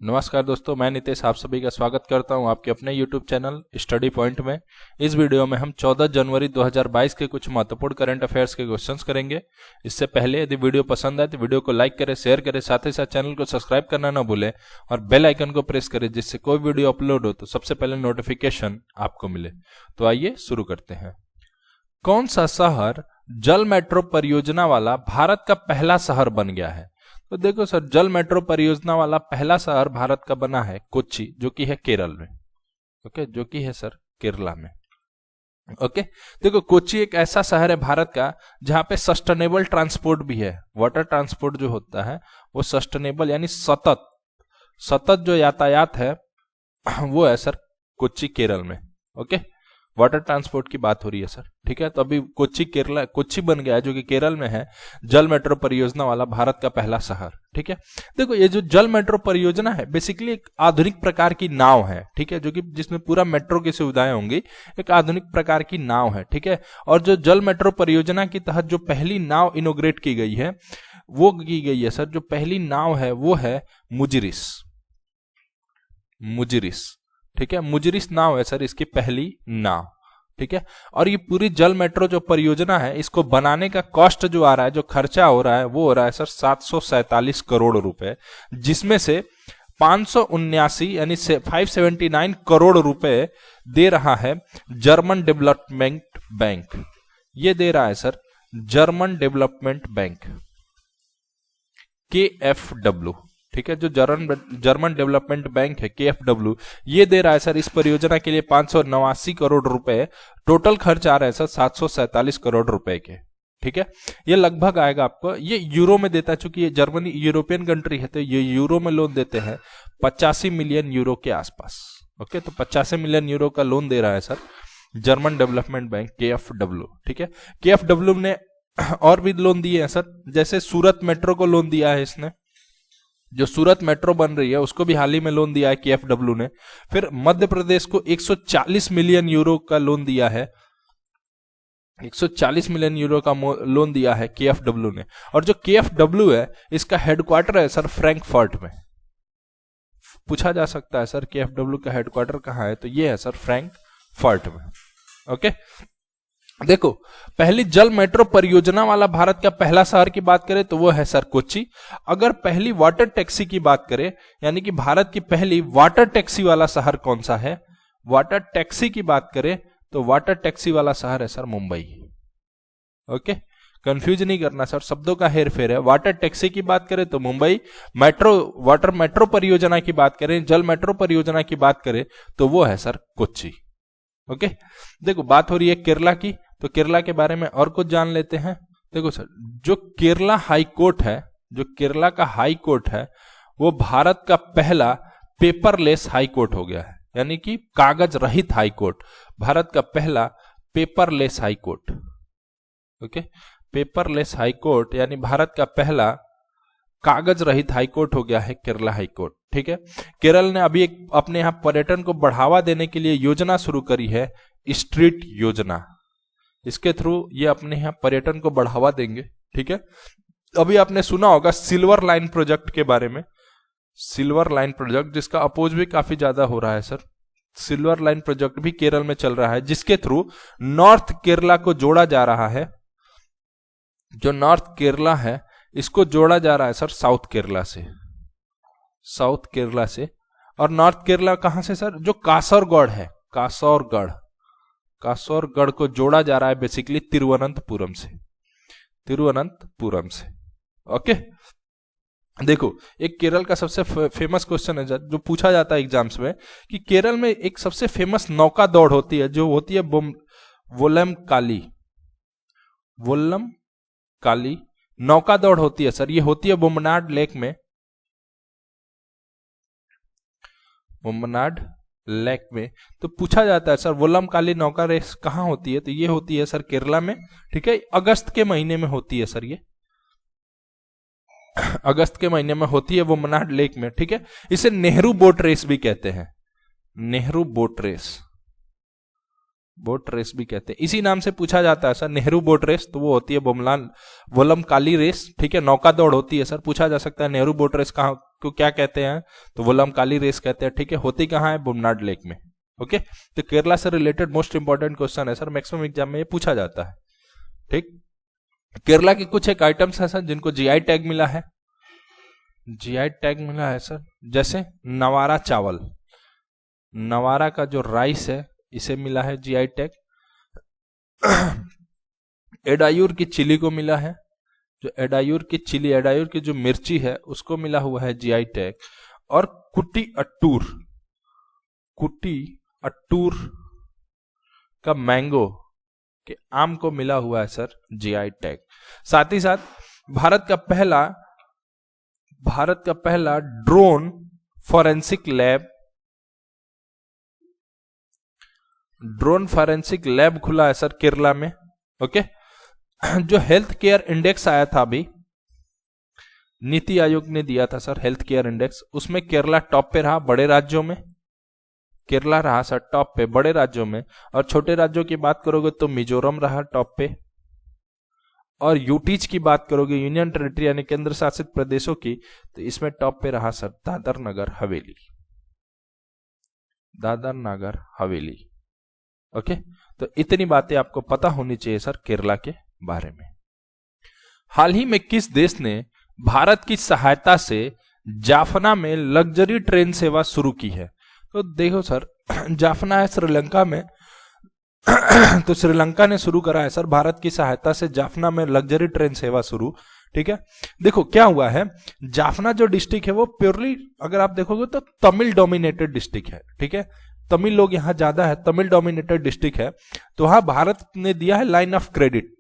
नमस्कार दोस्तों, मैं नितेश आप सभी का स्वागत करता हूं आपके अपने YouTube चैनल स्टडी पॉइंट में। इस वीडियो में हम 14 जनवरी 2022 के कुछ महत्वपूर्ण करंट अफेयर्स के क्वेश्चंस करेंगे। इससे पहले यदि वीडियो पसंद आए तो वीडियो को लाइक करें, शेयर करें, साथ ही साथ चैनल को सब्सक्राइब करना न भूलें और बेल आइकन को प्रेस करें जिससे कोई वीडियो अपलोड हो तो सबसे पहले नोटिफिकेशन आपको मिले। तो आइए शुरू करते हैं। कौन सा शहर जल मेट्रो परियोजना वाला भारत का पहला शहर बन गया है? तो देखो सर, जल मेट्रो परियोजना वाला पहला शहर भारत का बना है कोच्चि, जो कि है केरल में। ओके, जो कि है सर केरला में। ओके, देखो कोच्चि एक ऐसा शहर है भारत का जहां पे सस्टेनेबल ट्रांसपोर्ट भी है। वाटर ट्रांसपोर्ट जो होता है वो सस्टेनेबल यानी सतत जो यातायात है वो है सर कोच्चि केरल में। ओके, वाटर ट्रांसपोर्ट की बात हो रही है सर, ठीक है। तो अभी कोच्चि बन गया है जो कि केरल में है, जल मेट्रो परियोजना वाला भारत का पहला शहर। ठीक है, देखो ये जो जल मेट्रो परियोजना है बेसिकली एक आधुनिक प्रकार की नाव है, ठीक है, जो कि जिसमें पूरा मेट्रो की सुविधाएं होंगी। एक आधुनिक प्रकार की नाव है, ठीक है। और जो जल मेट्रो परियोजना के तहत जो पहली नाव इनोग्रेट की गई है वो की गई है सर, जो पहली नाव है वो है मुजिरिस, ठीक है। मुजिरिस नाव है सर इसकी पहली नाव, ठीक है। और ये पूरी जल मेट्रो जो परियोजना है इसको बनाने का कॉस्ट जो आ रहा है, जो खर्चा हो रहा है वो हो रहा है सर 747 करोड़ रुपए, जिसमें से 579 यानी 579 करोड़ रुपए दे रहा है जर्मन डेवलपमेंट बैंक। ये दे रहा है sir German development bank KfW, ठीक है। जो जर्मन डेवलपमेंट बैंक है KfW, ये दे रहा है सर इस परियोजना के लिए 589 करोड़ रुपए। टोटल खर्च आ रहा है सर 747 करोड़ रुपए के, ठीक है। ये लगभग आएगा आपको, ये यूरो में देता है, चूंकि ये जर्मनी यूरोपियन कंट्री है तो ये यूरो में लोन देते हैं 85 मिलियन यूरो के आसपास। ओके, तो 85 मिलियन यूरो का लोन दे रहा है sir German development bank KfW, ठीक है। KfW ने और भी लोन दिए हैं सर, जैसे सूरत मेट्रो को लोन दिया है इसने, जो सूरत मेट्रो बन रही है उसको भी हाल ही में लोन दिया है KfW ने। फिर मध्य प्रदेश को 140 मिलियन यूरो का लोन दिया है, 140 मिलियन यूरो का लोन दिया है KfW ने। और जो KfW है इसका हेडक्वार्टर है सर फ्रैंकफर्ट में। पूछा जा सकता है सर KfW का हेडक्वार्टर कहाँ है, तो ये है सर फ्रैंकफर्ट में। ओके, देखो पहली जल मेट्रो परियोजना वाला भारत का पहला शहर की बात करें तो वो है सर कोच्चि। अगर पहली वाटर टैक्सी की बात करें, यानी कि भारत की पहली वाटर टैक्सी वाला शहर कौन सा है, वाटर टैक्सी की बात करें तो वाटर टैक्सी वाला शहर है सर मुंबई। ओके, कंफ्यूज नहीं करना सर, शब्दों का हेर फेर है। वाटर टैक्सी की बात करें तो मुंबई, वाटर मेट्रो परियोजना की बात करें, जल मेट्रो परियोजना की बात करें तो वो है सर कोच्चि। ओके, देखो बात हो रही है केरला की, तो केरला के बारे में और कुछ जान लेते हैं। देखो सर, जो केरला हाई कोर्ट है, जो केरला का हाई कोर्ट है वो भारत का पहला पेपरलेस हाई कोर्ट हो गया है, यानी कि कागज रहित हाई कोर्ट, भारत का पहला paperless high court. Okay, paperless high court यानी भारत का पहला कागज रहित हाई कोर्ट हो गया है केरला हाई कोर्ट, ठीक है। केरल ने अभी एक अपने यहां पर्यटन को बढ़ावा देने के लिए योजना शुरू करी है, स्ट्रीट योजना। इसके थ्रू ये अपने यहां पर्यटन को बढ़ावा देंगे, ठीक है। अभी आपने सुना होगा सिल्वर लाइन प्रोजेक्ट के बारे में, सिल्वर लाइन प्रोजेक्ट जिसका अपोज भी काफी ज्यादा हो रहा है सर। सिल्वर लाइन प्रोजेक्ट भी केरल में चल रहा है, जिसके थ्रू नॉर्थ केरला को जोड़ा जा रहा है। जो नॉर्थ केरला है इसको जोड़ा जा रहा है सर साउथ केरला से, साउथ केरला से। और नॉर्थ केरला कहां से सर, जो कासरगढ़ है, कासरगढ़ को जोड़ा जा रहा है बेसिकली तिरुवनंतपुरम से। ओके, देखो एक केरल का सबसे फेमस क्वेश्चन है जो पूछा जाता है एग्जाम्स में, कि केरल में एक सबसे फेमस नौका दौड़ होती है जो होती है वोल्लम काली नौका दौड़ होती है सर। ये होती है बोम्बनाड लेक में। तो पूछा जाता है सर वोल्लम काली नौका रेस कहां होती है, तो ये होती है सर केरला में, ठीक है। अगस्त के महीने में होती है सर, ये अगस्त के महीने में होती है बोम्बनाड लेक में, ठीक है। इसे नेहरू बोट रेस भी कहते हैं, नेहरू बोट रेस भी कहते हैं, इसी नाम से पूछा जाता है सर नेहरू बोट रेस। तो वो होती है वोल्लम काली रेस, ठीक है, नौका दौड़ होती है सर। पूछा जा सकता है नेहरू बोट रेस को क्या कहते हैं, तो वोल्लमकाली रेस कहते हैं, ठीक है। होती कहाँ है, बुमनाड लेक में, ओके। तो केरला से रिलेटेड मोस्ट इंपॉर्टेंट क्वेश्चन है सर, मैक्सिमम एग्जाम में ये पूछा जाता है, ठीक। केरला के कुछ एक आइटम्स है सर जिनको जीआई टैग मिला है, जीआई टैग मिला है सर, जैसे नवारा चावल, नवारा का जो राइस है इसे मिला है जीआई टैग। एडायूर की चिली को मिला है, जो एडायूर की चिली, एडायूर की जो मिर्ची है उसको मिला हुआ है जीआई टैग। और कुटी अट्टूर, कुटी अट्टूर का मैंगो के आम को मिला हुआ है सर जीआई टैग। साथ ही साथ भारत का पहला ड्रोन फॉरेंसिक लैब खुला है सर केरला में, ओके। जो हेल्थ केयर इंडेक्स आया था अभी, नीति आयोग ने दिया था सर हेल्थ केयर इंडेक्स, उसमें केरला टॉप पे रहा बड़े राज्यों में, केरला रहा सर टॉप पे बड़े राज्यों में। और छोटे राज्यों की बात करोगे तो मिजोरम रहा टॉप पे। और यूटीज की बात करोगे, यूनियन टेरिटरी यानी केंद्र शासित प्रदेशों की, तो इसमें टॉप पे रहा सर दादर नगर हवेली, दादर नगर हवेली, ओके। तो इतनी बातें आपको पता होनी चाहिए सर केरला के बारे में। हाल ही में किस देश ने भारत की सहायता से जाफना में लग्जरी ट्रेन सेवा शुरू की है? तो देखो सर, जाफना है श्रीलंका में, तो श्रीलंका ने शुरू करा है सर भारत की सहायता से जाफना में लग्जरी ट्रेन सेवा शुरू, ठीक है। देखो क्या हुआ है, जाफना जो डिस्ट्रिक्ट है वो प्योरली अगर आप देखोगे तो तमिल डोमिनेटेड डिस्ट्रिक्ट है, ठीक है। तमिल लोग यहाँ ज्यादा है, तमिल डोमिनेटेड डिस्ट्रिक्ट है। तो वहां भारत ने दिया है line of credit,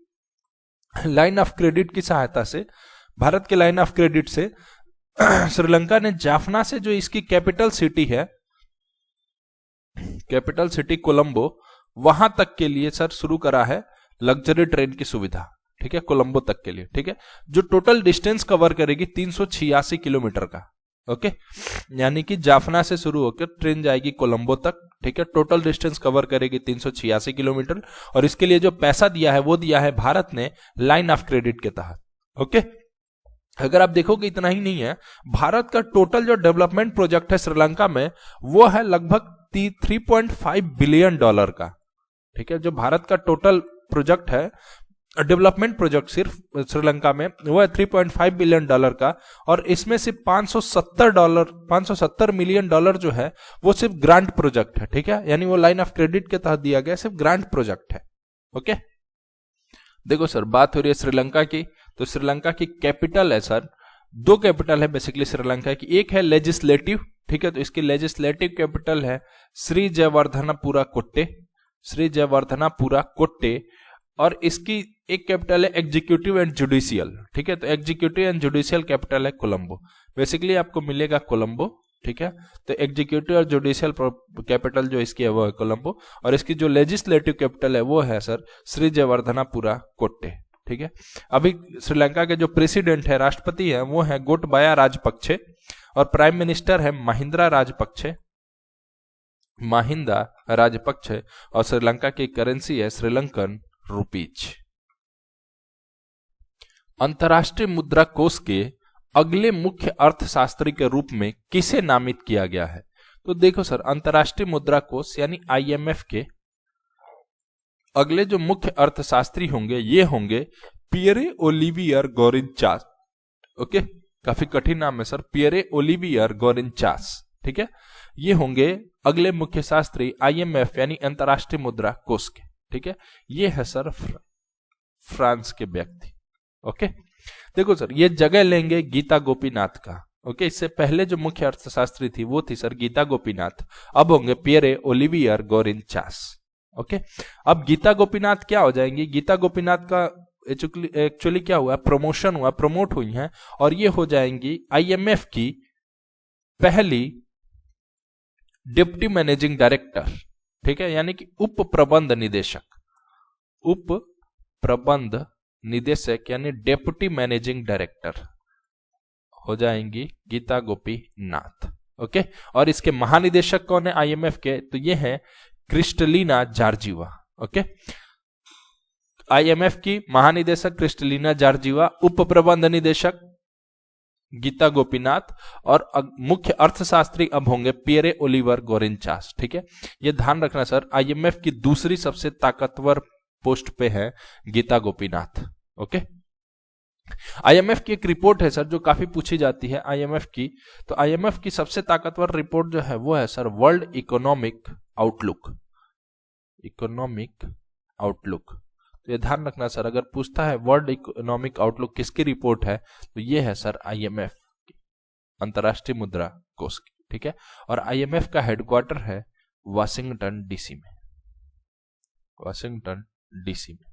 line of credit की सहायता से, भारत के लाइन ऑफ क्रेडिट से श्रीलंका ने जाफना से जो इसकी कैपिटल सिटी है, कैपिटल सिटी कोलंबो, वहां तक के लिए सर शुरू करा है लग्जरी ट्रेन की सुविधा, ठीक है, कोलंबो तक के लिए, ठीक है। जो टोटल डिस्टेंस कवर करेगी 386 किलोमीटर का, ओके। यानी कि जाफना से शुरू होकर ट्रेन जाएगी कोलंबो तक, ठीक है। टोटल डिस्टेंस कवर करेगी 386 किलोमीटर। और इसके लिए जो पैसा दिया है वो दिया है भारत ने लाइन ऑफ क्रेडिट के तहत, ओके। अगर आप देखोगे इतना ही नहीं है, भारत का टोटल जो डेवलपमेंट प्रोजेक्ट है श्रीलंका में वो है लगभग 3.5 बिलियन डॉलर का, ठीक है। जो भारत का टोटल प्रोजेक्ट है, डेवलपमेंट प्रोजेक्ट सिर्फ श्रीलंका में, वो है 3.5 बिलियन डॉलर का। और इसमें से 570 मिलियन डॉलर जो है वो सिर्फ ग्रांट प्रोजेक्ट है, ठीक है। यानी वो लाइन ऑफ क्रेडिट के तहत दिया गया, सिर्फ ग्रांट प्रोजेक्ट है, ओके। देखो सर, बात हो रही है श्रीलंका की, तो श्रीलंका की कैपिटल है सर, दो कैपिटल है बेसिकली श्रीलंका की, एक है लेजिस्लेटिव, ठीक है। तो इसकी लेजिस्लेटिव कैपिटल है श्री जयवर्धनापुरा कोट्टे, श्री जयवर्धनापुरा कोट्टे। और इसकी एक कैपिटल है एग्जीक्यूटिव एंड जुडिशियल, ठीक है। तो एग्जीक्यूटिव एंड जुडिशियल कैपिटल है कोलंबो, बेसिकली आपको मिलेगा कोलंबो, ठीक है। तो एग्जीक्यूटिव और जुडिशियल कैपिटल जो इसकी है वो है कोलंबो। और इसकी जो लेजिस्लेटिव कैपिटल है वो है सर श्री जयवर्धनापुरा कोट्टे, ठीक है। अभी श्रीलंका के जो प्रेसिडेंट है, राष्ट्रपति है, वो है गोटबाया राजपक्षे। और प्राइम मिनिस्टर है महिंद्रा राजपक्षे, महिंद्रा राजपक्षे। और श्रीलंका की करेंसी है श्रीलंकन रुपीज। अंतर्राष्ट्रीय मुद्रा कोष के अगले मुख्य अर्थशास्त्री के रूप में किसे नामित किया गया है? तो देखो सर, अंतर्राष्ट्रीय मुद्रा कोष यानी आईएमएफ के अगले जो मुख्य अर्थशास्त्री होंगे ये होंगे पियरे ओलिवियर गोरिंचास, ओके। काफी कठिन नाम है सर, पियरे ओलिवियर गोरिंचास, ठीक है। ये होंगे अगले मुख्य शास्त्री आईएमएफ यानी अंतर्राष्ट्रीय मुद्रा कोष के, ठीक है। ये है सर फ्रांस के व्यक्ति, ओके। देखो सर, ये जगह लेंगे गीता गोपीनाथ का, ओके। इससे पहले जो मुख्य अर्थशास्त्री थी वो थी सर गीता गोपीनाथ, अब होंगे पियरे ओलिवियर गोरिंचास, ओके। अब गीता गोपीनाथ क्या हो जाएंगी? गीता गोपीनाथ का एक्चुअली क्या हुआ, प्रमोशन हुआ, प्रमोट हुई हैं और ये हो जाएंगी आईएमएफ की पहली डिप्टी मैनेजिंग डायरेक्टर, ठीक है। यानी कि उप प्रबंध निदेशक, उप प्रबंध निदेशक यानी डेप्यूटी मैनेजिंग डायरेक्टर हो जाएंगी गीता गोपीनाथ, ओके। और इसके महानिदेशक कौन है आईएमएफ के? तो ये है क्रिस्टलिना जॉर्जिवा, ओके। आईएमएफ की महानिदेशक क्रिस्टलिना जॉर्जिवा, उप प्रबंध निदेशक गीता गोपीनाथ, और मुख्य अर्थशास्त्री अब होंगे पियरे ओलिवर गोरेंचास। ठीक है, ये ध्यान रखना सर, आईएमएफ की दूसरी सबसे ताकतवर पोस्ट पे है गीता गोपीनाथ। ओके, आईएमएफ की एक रिपोर्ट है सर जो काफी पूछी जाती है आईएमएफ की, तो आईएमएफ की सबसे ताकतवर रिपोर्ट जो है वो है sir world economic outlook. Economic outlook, तो ये ध्यान रखना सर, अगर पूछता है वर्ल्ड इकोनॉमिक आउटलुक किसकी रिपोर्ट है, तो ये है सर आईएमएफ की, अंतरराष्ट्रीय मुद्रा कोष की। ठीक है, और आईएमएफ का हेडक्वार्टर है वाशिंगटन डीसी में, वाशिंगटन डीसी में।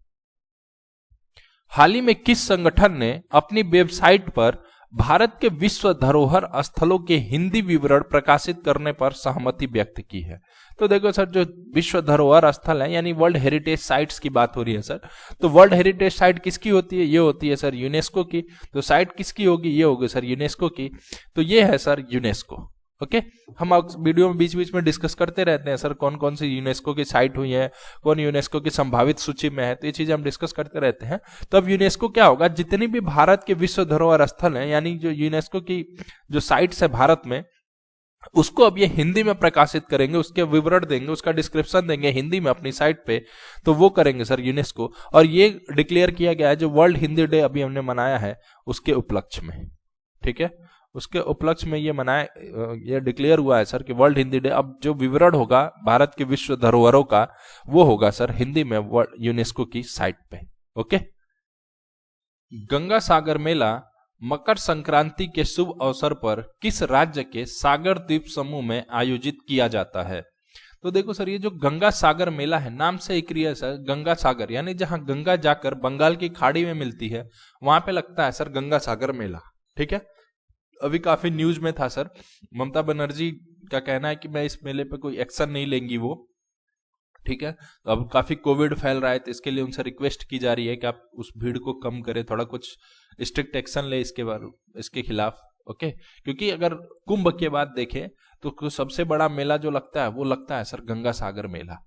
हाल ही में किस संगठन ने अपनी वेबसाइट पर भारत के विश्व धरोहर स्थलों के हिंदी विवरण प्रकाशित करने पर सहमति व्यक्त की है? तो देखो सर, जो विश्व धरोहर स्थल है यानी वर्ल्ड हेरिटेज साइट्स की बात हो रही है सर, तो वर्ल्ड हेरिटेज साइट किसकी होती है? ये होती है सर यूनेस्को की। तो साइट किसकी होगी? ये होगी सर यूनेस्को की। तो ये है सर यूनेस्को। ओके, हम वीडियो में बीच बीच में डिस्कस करते रहते हैं सर कौन कौन सी यूनेस्को की साइट हुई है, कौन यूनेस्को की संभावित सूची में है, तो ये चीजें हम डिस्कस करते रहते हैं। तो अब यूनेस्को क्या होगा, जितनी भी भारत के विश्व धरोहर स्थल हैं यानी जो यूनेस्को की जो साइट्स है भारत में, उसको अब ये हिंदी में प्रकाशित करेंगे, उसके विवरण देंगे, उसका डिस्क्रिप्शन देंगे हिंदी में अपनी साइट पे, तो वो करेंगे सर यूनेस्को। और ये डिक्लेयर किया गया है जो वर्ल्ड हिंदी डे अभी हमने मनाया है उसके उपलक्ष्य में। ठीक है, उसके उपलक्ष्य में ये मनाया, ये डिक्लेयर हुआ है सर कि वर्ल्ड हिंदी डे, अब जो विवरण होगा भारत के विश्व धरोहरों का वो होगा सर हिंदी में यूनेस्को की साइट पे। ओके, गंगा सागर मेला मकर संक्रांति के शुभ अवसर पर किस राज्य के सागर द्वीप समूह में आयोजित किया जाता है? तो देखो सर, ये जो गंगा सागर मेला है, नाम से ही क्लियर सर, गंगा सागर यानी जहां गंगा जाकर बंगाल की खाड़ी में मिलती है वहां पे लगता है सर गंगा सागर मेला। ठीक है, अभी काफी न्यूज में था सर, ममता बनर्जी का कहना है कि मैं इस मेले पे कोई एक्शन नहीं लेंगी वो। ठीक है, तो अब काफी कोविड फैल रहा है तो इसके लिए उनसे रिक्वेस्ट की जा रही है कि आप उस भीड़ को कम करें, थोड़ा कुछ स्ट्रिक्ट एक्शन ले इसके खिलाफ। ओके, क्योंकि अगर कुंभ के बाद देखें तो सबसे बड़ा मेला जो लगता है वो लगता है सर गंगा सागर मेला।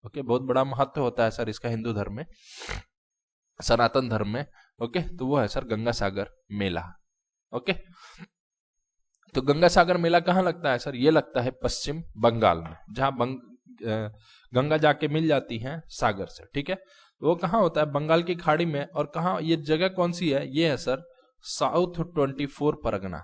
ओके, बहुत बड़ा महत्व होता है सर इसका हिंदू धर्म में, सनातन धर्म में। ओके, तो वो है सर गंगा सागर मेला। ओके, तो गंगा सागर मेला कहाँ लगता है सर? ये लगता है पश्चिम बंगाल में, जहां गंगा जाके मिल जाती हैं सागर से। ठीक है, वो कहाँ होता है? बंगाल की खाड़ी में। और कहाँ ये जगह कौन सी है? ये है सर साउथ 24 परगना,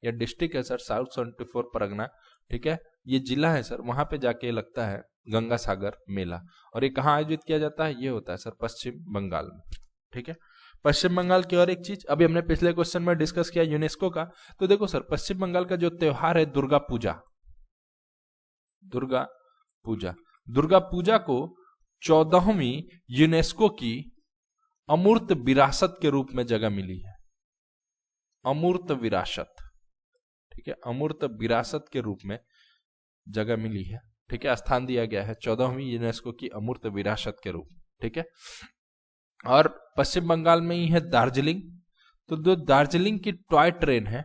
ये डिस्ट्रिक्ट है सर साउथ 24 परगना। ठीक है, ये जिला है सर, वहां पे जाके लगता है गंगा सागर मेला। और ये कहाँ आयोजित किया जाता है? ये होता है सर पश्चिम बंगाल में। ठीक है, पश्चिम बंगाल की और एक चीज अभी हमने पिछले क्वेश्चन में डिस्कस किया यूनेस्को का, तो देखो सर पश्चिम बंगाल का जो त्योहार है दुर्गा पूजा, दुर्गा पूजा, दुर्गा पूजा को 14वीं यूनेस्को की अमूर्त विरासत के रूप में जगह मिली है। अमूर्त विरासत, ठीक है, अमूर्त विरासत के रूप में जगह मिली है। ठीक है, स्थान दिया गया है 14वीं यूनेस्को की अमूर्त विरासत के रूप में। ठीक है, और पश्चिम बंगाल में ही है दार्जिलिंग। तो जो दार्जिलिंग की टॉय ट्रेन है,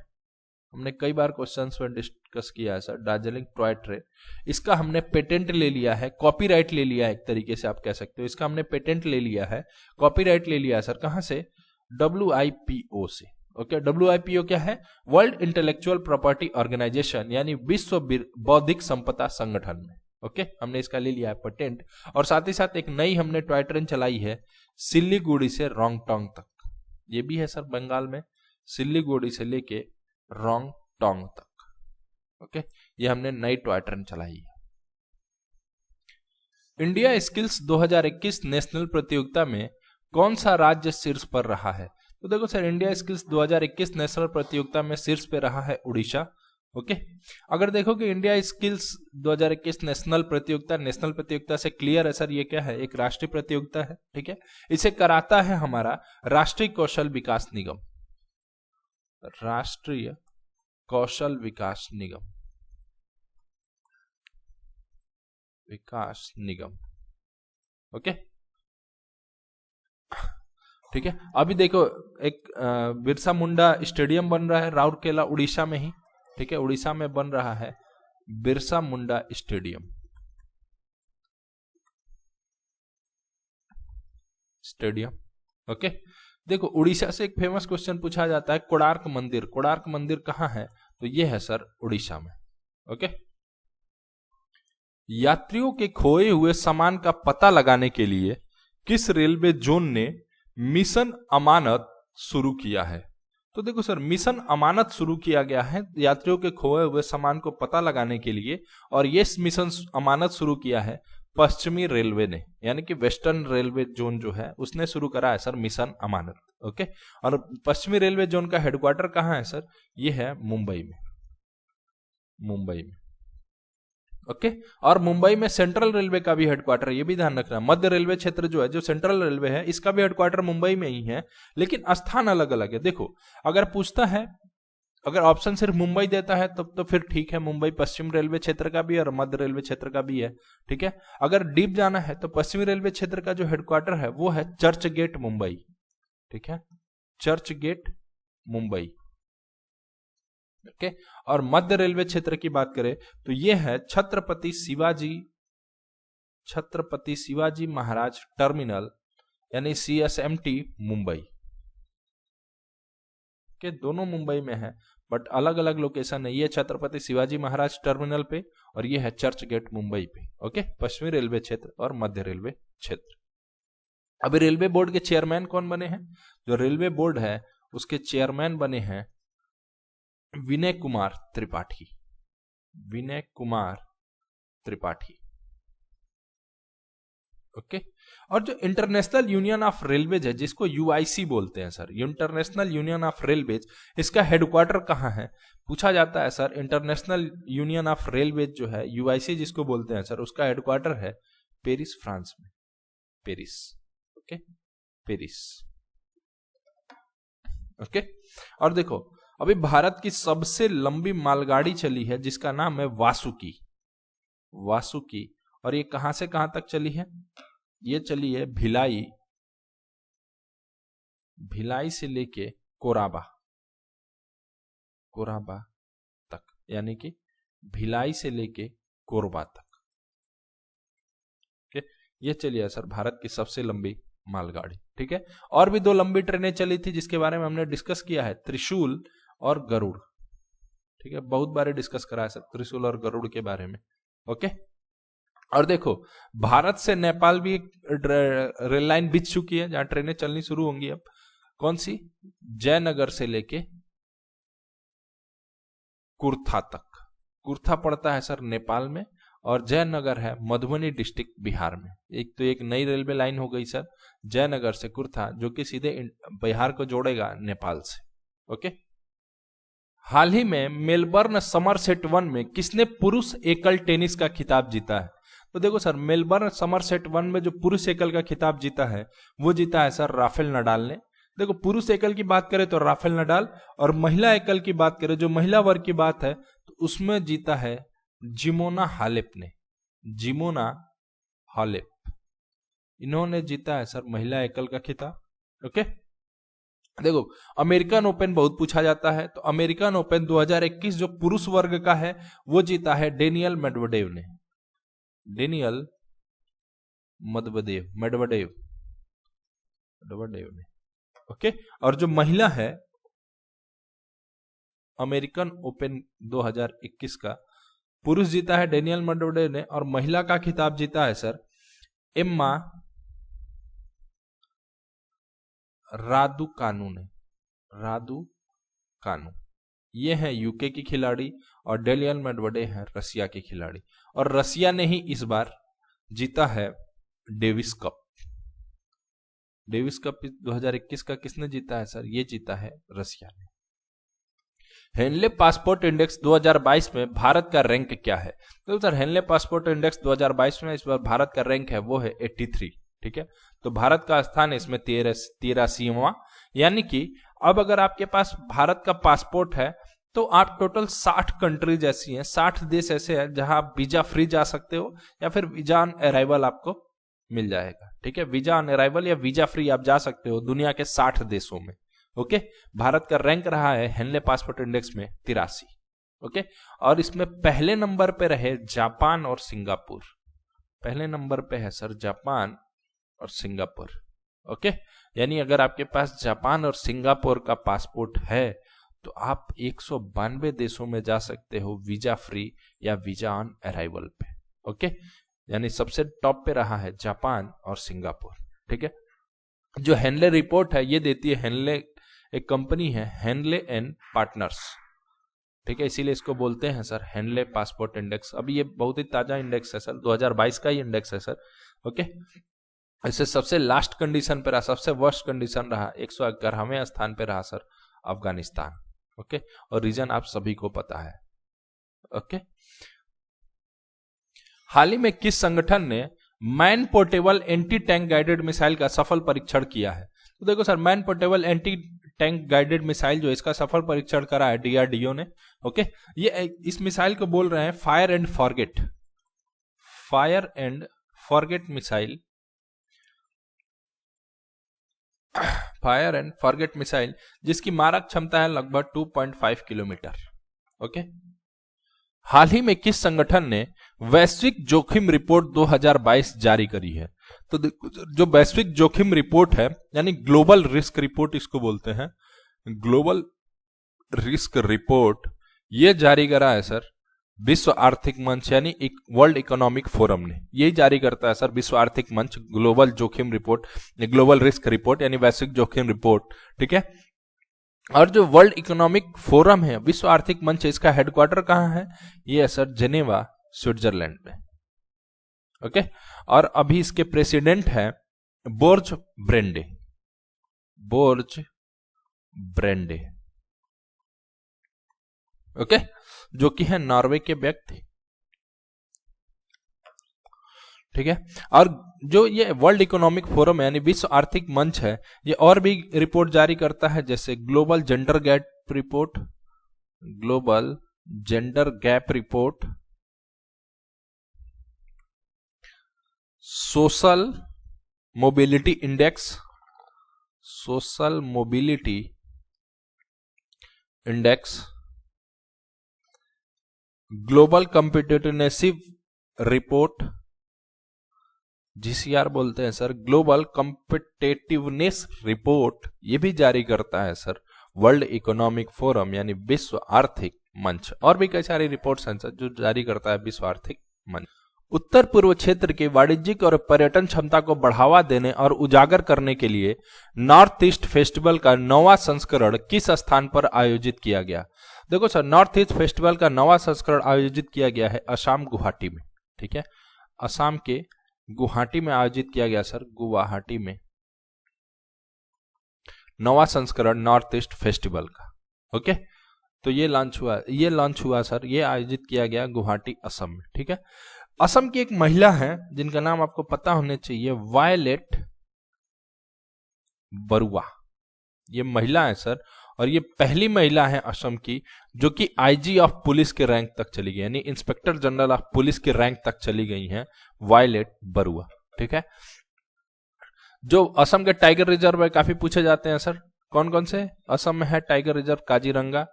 हमने कई बार क्वेश्चंस में डिस्कस किया है सर, दार्जिलिंग टॉय ट्रेन, इसका हमने पेटेंट ले लिया है, कॉपीराइट ले लिया है, एक तरीके से आप कह सकते हो इसका हमने पेटेंट ले लिया है, कॉपीराइट ले लिया है सर। कहां से? WIPO से। ओके, WIPO क्या है? वर्ल्ड इंटेलेक्चुअल प्रॉपर्टी ऑर्गेनाइजेशन, यानी विश्व बौद्धिक संपदा संगठन में। ओके, हमने इसका ले लिया है पेटेंट। और साथ ही साथ एक नई हमने टॉय ट्रेन चलाई है सिल्लीगुड़ी से रोंगटोंग तक, ये भी है सर बंगाल में, सिल्लीगुड़ी से लेके रोंगटोंग तक। ओके, ये हमने नई टॉय ट्रेन चलाई है। इंडिया स्किल्स 2021 नेशनल प्रतियोगिता में कौन सा राज्य शीर्ष पर रहा है? तो देखो सर, इंडिया स्किल्स 2021 नेशनल प्रतियोगिता में शीर्ष पे रहा है उड़ीसा। ओके, अगर देखो कि इंडिया स्किल्स 2021 नेशनल प्रतियोगिता से क्लियर है सर, ये क्या है? एक राष्ट्रीय प्रतियोगिता है। ठीक है, इसे कराता है हमारा राष्ट्रीय कौशल विकास निगम, राष्ट्रीय कौशल विकास निगम, विकास निगम। ओके, ठीक है, अभी देखो एक बिरसा मुंडा स्टेडियम बन रहा है राउरकेला उड़ीसा में ही। ठीक है, उड़ीसा में बन रहा है बिरसा मुंडा स्टेडियम, ओके, देखो उड़ीसा से एक फेमस क्वेश्चन पूछा जाता है, कोणार्क मंदिर, कोणार्क मंदिर कहाँ है? तो ये है सर उड़ीसा में। ओके। यात्रियों के खोए हुए सामान का पता लगाने के लिए किस रेलवे जोन ने मिशन अमानत शुरू किया है? तो देखो सर, मिशन अमानत शुरू किया गया है यात्रियों के खोए हुए सामान को पता लगाने के लिए, और ये मिशन अमानत शुरू किया है पश्चिमी रेलवे ने, यानी कि वेस्टर्न रेलवे जोन जो है उसने शुरू करा है सर मिशन अमानत। ओके। और पश्चिमी रेलवे जोन का हेडक्वार्टर कहाँ है सर? ये है मुंबई में, मुंबई में। ओके। और मुंबई में सेंट्रल रेलवे का भी हेडक्वार्टर, ये भी ध्यान रखना, मध्य रेलवे क्षेत्र जो है, जो सेंट्रल रेलवे है, इसका भी हेडक्वार्टर मुंबई में ही है, लेकिन स्थान अलग अलग है। देखो अगर पूछता है, अगर ऑप्शन सिर्फ मुंबई देता है तब तो फिर ठीक है, मुंबई पश्चिम रेलवे क्षेत्र का भी है और मध्य रेलवे क्षेत्र का भी है, ठीक है। अगर डीप जाना है तो पश्चिमी रेलवे क्षेत्र का जो हेडक्वार्टर है वो है चर्च गेट मुंबई, ठीक है, चर्च गेट मुंबई। ओके। और मध्य रेलवे क्षेत्र की बात करें तो यह है छत्रपति शिवाजी महाराज टर्मिनल, यानी CSMT मुंबई के, दोनों मुंबई में है बट अलग अलग लोकेशन है। ये छत्रपति शिवाजी महाराज टर्मिनल पे और ये है चर्च गेट मुंबई पे। ओके। पश्चिमी रेलवे क्षेत्र और मध्य रेलवे क्षेत्र। अभी रेलवे बोर्ड के चेयरमैन कौन बने हैं? जो रेलवे बोर्ड है उसके चेयरमैन बने हैं विनय कुमार त्रिपाठी, विनय कुमार त्रिपाठी। ओके। और जो इंटरनेशनल यूनियन ऑफ रेलवेज है, जिसको UIC बोलते हैं sir, international union of railways, इसका हेडक्वार्टर कहाँ है? पूछा जाता है sir. International union of railways जो है, UIC जिसको बोलते हैं सर, उसका हेडक्वार्टर है पेरिस, फ्रांस में, पेरिस। Okay, Paris. ओके। और देखो अभी भारत की सबसे लंबी मालगाड़ी चली है जिसका नाम है वासुकी, वासुकी। और ये कहां से कहां तक चली है? ये चली है भिलाई, भिलाई से लेके कोराबा, कोराबा तक, यानी कि भिलाई से लेके कोरबा तक। ओके। ये चली है सर भारत की सबसे लंबी मालगाड़ी, ठीक है। और भी दो लंबी ट्रेनें चली थी जिसके बारे में हमने डिस्कस किया है, त्रिशूल और गरुड़, ठीक है, बहुत बार डिस्कस करा है सर त्रिशूल और गरुड़ के बारे में। ओके। और देखो भारत से नेपाल भी एक रेल लाइन बिछ चुकी है जहां ट्रेनें चलनी शुरू होंगी अब। कौन सी? जयनगर से लेके कुर्था तक। कुर्था पड़ता है सर नेपाल में और जयनगर है मधुबनी डिस्ट्रिक्ट बिहार में। एक तो एक नई रेलवे लाइन हो गई सर जयनगर से कुर्था, जो कि सीधे बिहार को जोड़ेगा नेपाल से। ओके। हाल ही में मेलबर्न समरसेट 1 में किसने पुरुष एकल टेनिस का खिताब जीता है? तो देखो सर, मेलबर्न समरसेट 1 में जो पुरुष एकल का खिताब जीता है वो जीता है सर राफेल नडाल ने। देखो पुरुष एकल की बात करें तो राफेल नडाल, और महिला एकल की बात करें, जो महिला वर्ग की बात है, तो उसमें जीता है जिमोना हालेप ने, जिमोना हालेप, इन्होंने जीता है सर महिला एकल का खिताब। ओके। देखो अमेरिकन ओपन बहुत पूछा जाता है, तो अमेरिकन ओपन 2021 जो पुरुष वर्ग का है वो जीता है डेनियल मेडवेडेव ने, डेनियल मेडवेडेव ने। ओके। और जो महिला है अमेरिकन ओपन 2021 का, पुरुष जीता है डेनियल मेडवेडेव ने और महिला का खिताब जीता है सर एम्मा रादुकानु ने, रादुकानु। ये है यूके की खिलाड़ी और डेनियल मेडवेडेव है रसिया की खिलाड़ी, और रसिया ने ही इस बार जीता है डेविस कप। डेविस कप 2021 का किसने जीता है सर? ये जीता है रसिया ने। हेनले पासपोर्ट इंडेक्स 2022 में भारत का रैंक क्या है? तो सर हेनले पासपोर्ट इंडेक्स 2022 में इस बार भारत का रैंक है वो है 83, ठीक है। तो भारत का स्थान है इसमें 83वां, यानी कि अब अगर आपके पास भारत का पासपोर्ट है तो आप टोटल 60 कंट्रीज ऐसी हैं, 60 देश ऐसे हैं जहां आप वीजा फ्री जा सकते हो या फिर वीजा ऑन अराइवल आपको मिल जाएगा, ठीक है। वीजा ऑन अराइवल या वीजा फ्री आप जा सकते हो दुनिया के 60 देशों में। ओके। भारत का रैंक रहा है हेनले पासपोर्ट इंडेक्स में 83। ओके। और इसमें पहले नंबर पे रहे जापान और सिंगापुर, पहले नंबर पे है सर जापान और सिंगापुर। ओके, यानी अगर आपके पास जापान और सिंगापुर का पासपोर्ट है तो आप 192 देशों में जा सकते हो वीजा फ्री या वीजा ऑन अराइवल पे। ओके, यानी सबसे टॉप पे रहा है जापान और सिंगापुर। ठीक है, जो हेनले रिपोर्ट है ये देती है हेनले, एक कंपनी है हेनले एंड पार्टनर्स। ठीक है, इसीलिए इसको बोलते हैं सर हेनले पासपोर्ट इंडेक्स। अभी ये बहुत ही ताजा इंडेक्स है सर, 2022 का ही इंडेक्स है सर। ओके, इससे सबसे लास्ट कंडीशन पे रहा, सबसे वर्स्ट कंडीशन रहा, 111वें स्थान पे रहा सर अफगानिस्तान। ओके, और रीजन आप सभी को पता है। ओके, हाल ही में किस संगठन ने man portable anti tank guided missile का सफल परीक्षण किया है? तो देखो sir, man portable anti tank guided missile जो इसका सफल परीक्षण करा है डीआरडीओ ने। ओके, ये इस मिसाइल को बोल रहे हैं fire and forget, fire and forget missile, fire and forget missile, जिसकी मारक क्षमता है लगभग 2.5 किलोमीटर। ओके, हाल ही में किस संगठन ने वैश्विक जोखिम रिपोर्ट 2022 जारी करी है? तो जो वैश्विक जोखिम रिपोर्ट है यानी ग्लोबल रिस्क रिपोर्ट इसको बोलते हैं, ग्लोबल रिस्क रिपोर्ट, ये जारी करा है सर विश्व आर्थिक मंच यानी वर्ल्ड इकोनॉमिक फोरम ने। यही जारी करता है सर विश्व आर्थिक मंच ग्लोबल जोखिम रिपोर्ट, ग्लोबल रिस्क रिपोर्ट यानी वैश्विक जोखिम रिपोर्ट। ठीक है, और जो वर्ल्ड इकोनॉमिक फोरम है, विश्व आर्थिक मंच, इसका हेडक्वार्टर कहां है? ये है सर जेनेवा, स्विट्जरलैंड में। ओके, और अभी इसके प्रेसिडेंट है बोर्ज ब्रेंडे, बोर्ज ब्रेंडे। ओके, जो कि है नॉर्वे के व्यक्ति। ठीक है, और जो ये वर्ल्ड इकोनॉमिक फोरम यानी विश्व आर्थिक मंच है, ये और भी रिपोर्ट जारी करता है, जैसे global gender gap report, global gender gap report, social mobility index, social mobility index, global competitiveness report, GCR बोलते हैं सर, ग्लोबल कॉम्पिटिटिवनेस रिपोर्ट, ये भी जारी करता है सर वर्ल्ड इकोनॉमिक फोरम यानी विश्व आर्थिक मंच। और भी कई सारी रिपोर्ट्स हैं सर जो जारी करता है विश्व आर्थिक मंच। उत्तर पूर्व क्षेत्र के वाणिज्यिक और पर्यटन क्षमता को बढ़ावा देने और उजागर करने के लिए नॉर्थ ईस्ट फेस्टिवल का 9वां संस्करण किस स्थान पर आयोजित किया गया? देखो सर, नॉर्थ ईस्ट फेस्टिवल का 9वां संस्करण आयोजित किया गया है असम गुवाहाटी में। ठीक है, असम के गुवाहाटी में आयोजित किया गया सर, गुवाहाटी में 9वां संस्करण नॉर्थ ईस्ट फेस्टिवल का। ओके, तो ये लॉन्च हुआ सर, ये आयोजित किया गया गुवाहाटी असम में। ठीक है, असम की एक महिला है जिनका नाम आपको पता होने चाहिए, वायलेट बरुआ। ये महिला है सर, और ये पहली महिला है असम की जो कि आईजी ऑफ पुलिस के रैंक तक चली गई, यानी इंस्पेक्टर जनरल ऑफ पुलिस के रैंक तक चली गई हैं, वायलेट बरुआ। ठीक है, जो असम के टाइगर रिजर्व है काफी पूछे जाते हैं सर, कौन कौन से असम में है टाइगर रिजर्व? काजीरंगा,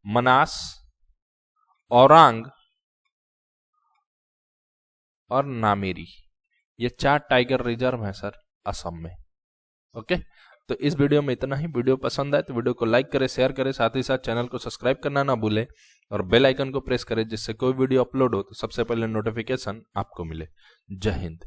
मनास, औरांग और नामेरी, ये 4 टाइगर रिजर्व हैं सर असम में। ओके, तो इस वीडियो में इतना ही। वीडियो पसंद आए तो वीडियो को लाइक करें, शेयर करें, साथ ही साथ चैनल को सब्सक्राइब करना ना भूलें और बेल आइकन को प्रेस करें, जिससे कोई वीडियो अपलोड हो तो सबसे पहले नोटिफिकेशन आपको मिले। जय हिंद।